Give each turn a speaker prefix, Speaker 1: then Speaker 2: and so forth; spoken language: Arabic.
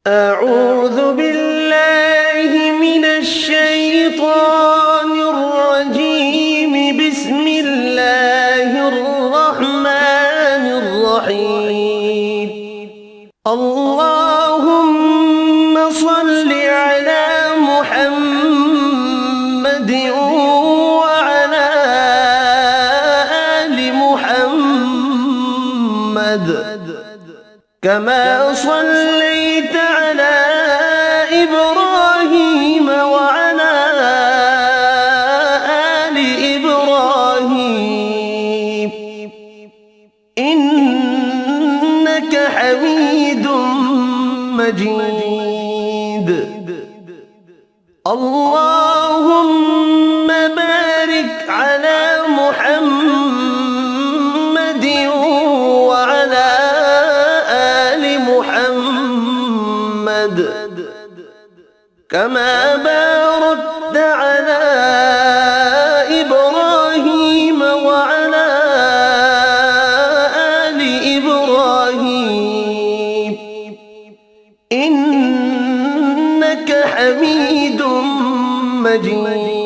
Speaker 1: أعوذ بالله من الشيطان الرجيم. بسم الله الرحمن الرحيم. اللهم صل على محمد وعلى آل محمد كما صليت على إبراهيم وعلى آل إبراهيم إنك حميد مجيد. اللهم بارك على محمد وعلى آل محمد كما باركت على إبراهيم وعلى آل إبراهيم إنك حميد مجيد.